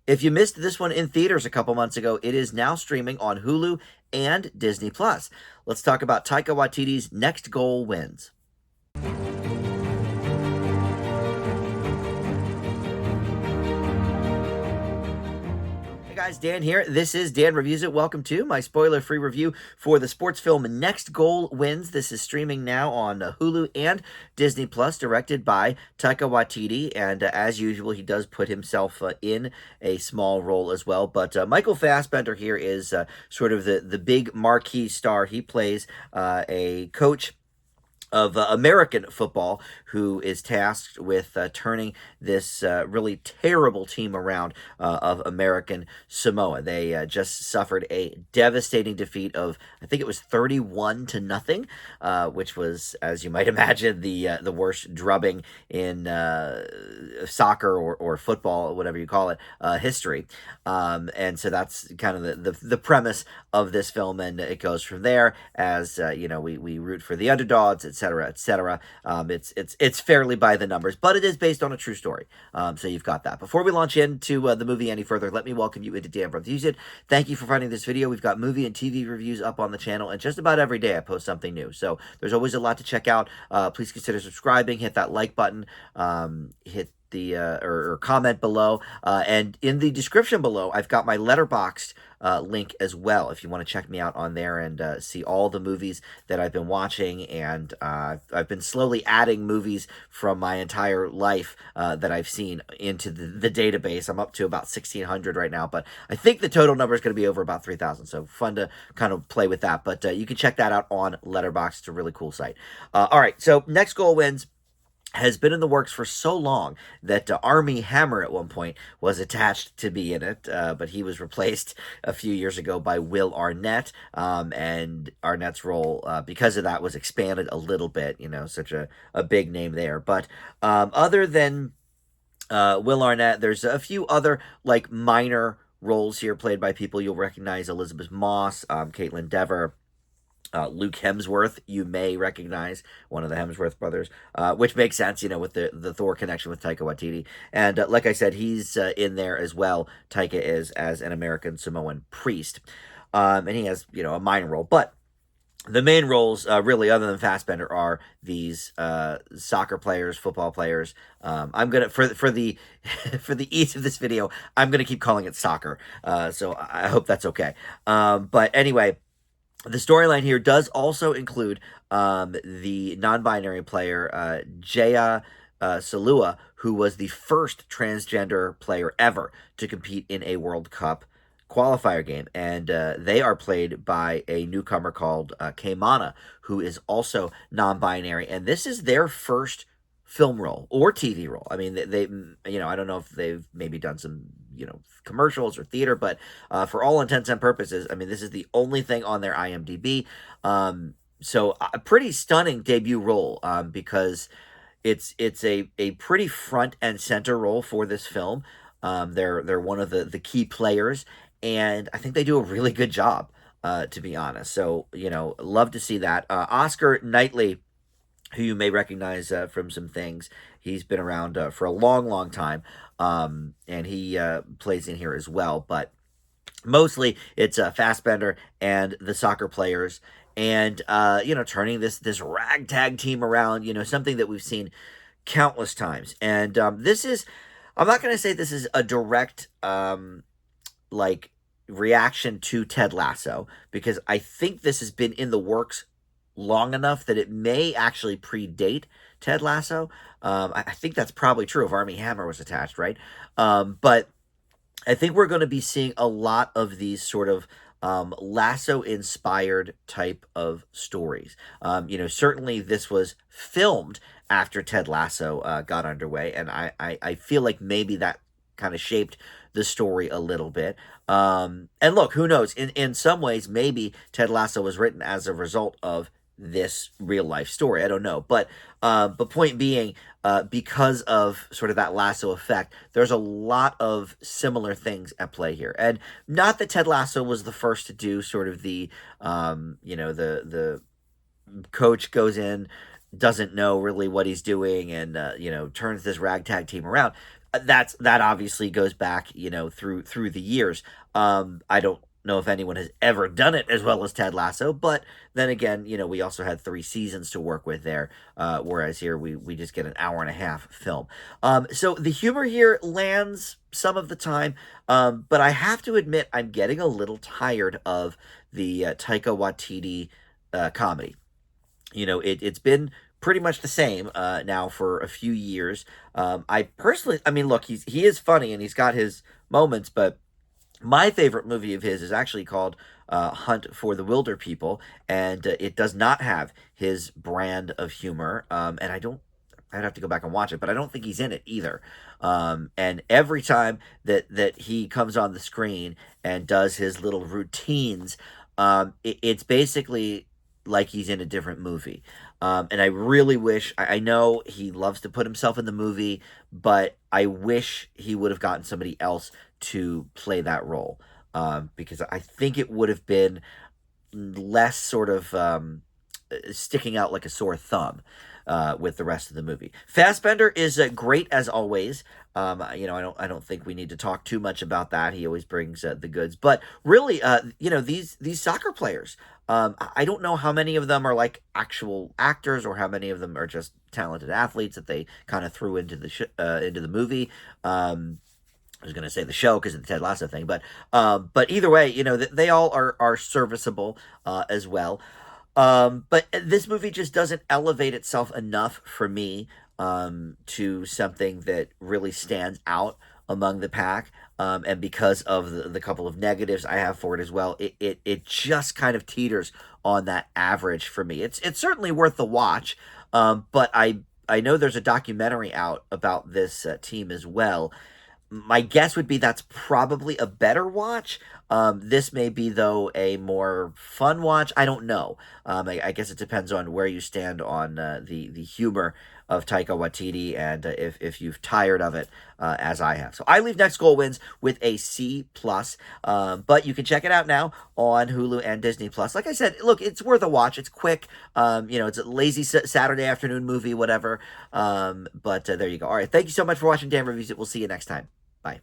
If you missed this one in theaters a couple months ago, it is now streaming on Hulu and Disney Plus. Let's talk about Taika Waititi's Next Goal Wins. Hey guys, Dan here. This is Dan Reviews It. Welcome to my spoiler-free review for the sports film Next Goal Wins. This is streaming now on Hulu and Disney Plus, directed by Taika Watiti, and as usual, he does put himself in a small role as well. But Michael Fassbender here is sort of the big marquee star. He plays a coach of American football, who is tasked with turning this really terrible team around of American Samoa. They just suffered a devastating defeat of, I think it was 31-0, which was, as you might imagine, the worst drubbing in soccer or football, whatever you call it, history. And so that's kind of the premise of this film, and it goes from there as we root for the underdogs, etc. etc. It's fairly by the numbers, but it is based on a true story. So you've got that. Before we launch into the movie any further, let me welcome you into Dan Reviews It. Thank you for finding this video. We've got movie and TV reviews up on the channel, and just about every day I post something new. So there's always a lot to check out. Please consider subscribing, hit that like button, hit the or comment below, and in the description below I've got my Letterboxd link as well if you want to check me out on there and see all the movies that I've been watching. And I've been slowly adding movies from my entire life that I've seen into the database. I'm up to about 1,600 right now, but I think the total number is going to be over about 3,000, so fun to kind of play with that. But you can check that out on Letterboxd. It's a really cool site. All right, so Next Goal Wins has been in the works for so long that Armie Hammer at one point was attached to be in it, but he was replaced a few years ago by Will Arnett, and Arnett's role, because of that, was expanded a little bit, such a big name there. But other than Will Arnett, there's a few other, minor roles here played by people you'll recognize: Elizabeth Moss, Caitlin Dever, Luke Hemsworth, you may recognize, one of the Hemsworth brothers, which makes sense, with the Thor connection with Taika Watiti. And like I said, he's in there as well. Taika is as an American Samoan priest. And he has, a minor role. But the main roles, really, other than Fassbender, are these soccer players, football players. I'm gonna for the for the ease of this video, I'm gonna keep calling it soccer. So I hope that's okay. But anyway, the storyline here does also include the non-binary player, Jaya Salua, who was the first transgender player ever to compete in a World Cup qualifier game. And they are played by a newcomer called Kaimana, who is also non-binary. And this is their first film role or TV role. I mean, they I don't know if they've maybe done some, commercials or theater, but for all intents and purposes, I mean, this is the only thing on their IMDb. So a pretty stunning debut role, because it's a pretty front and center role for this film. They're one of the key players, and I think they do a really good job, to be honest. So, love to see that. Oscar Knightley, who you may recognize from some things. He's been around for a long, long time, and he plays in here as well. But mostly it's Fassbender and the soccer players, and turning this ragtag team around. Something that we've seen countless times. And this is, I'm not going to say this is a direct reaction to Ted Lasso, because I think this has been in the works long enough that it may actually predate Ted Lasso. I think that's probably true if Armie Hammer was attached, right? But I think we're going to be seeing a lot of these sort of Lasso-inspired type of stories. Certainly this was filmed after Ted Lasso got underway, and I feel like maybe that kind of shaped the story a little bit. And look, who knows? In some ways, maybe Ted Lasso was written as a result of this real life story. I don't know. But point being, because of sort of that Lasso effect, there's a lot of similar things at play here. And not that Ted Lasso was the first to do sort of the coach goes in, doesn't know really what he's doing, and turns this ragtag team around. that obviously goes back, through the years. I don't know if anyone has ever done it as well as Ted Lasso, but then again, we also had 3 seasons to work with there, whereas here we just get an hour and a half film. So the humor here lands some of the time, but I have to admit I'm getting a little tired of the Taika Watiti comedy. It's been pretty much the same now for a few years. I personally, I mean, look, he is funny and he's got his moments, but my favorite movie of his is actually called Hunt for the Wilder People, and it does not have his brand of humor. And I'd have to go back and watch it, but I don't think he's in it either. And every time that he comes on the screen and does his little routines, it's basically like he's in a different movie. And I really wish, I know he loves to put himself in the movie, but I wish he would have gotten somebody else to play that role. Because I think it would have been less sort of sticking out like a sore thumb with the rest of the movie. Fassbender is great as always. I don't think we need to talk too much about that. He always brings the goods. But really, these soccer players. I don't know how many of them are like actual actors or how many of them are just talented athletes that they kind of threw into the movie. I was going to say the show because of the Ted Lasso thing, but either way, they all are serviceable as well. But this movie just doesn't elevate itself enough for me to something that really stands out among the pack. And because of the couple of negatives I have for it as well, it just kind of teeters on that average for me. It's certainly worth the watch, but I know there's a documentary out about this team as well. My guess would be that's probably a better watch. This may be, though, a more fun watch. I don't know. I guess it depends on where you stand on the humor of Taika Watiti and if you've tired of it as I have. So I leave Next Goal Wins with a C plus. But you can check it out now on Hulu and Disney Plus. Like I said, look, it's worth a watch. It's quick. It's a lazy Saturday afternoon movie, whatever. But there you go. All right, thank you so much for watching Dan Reviews It. We'll see you next time. Bye.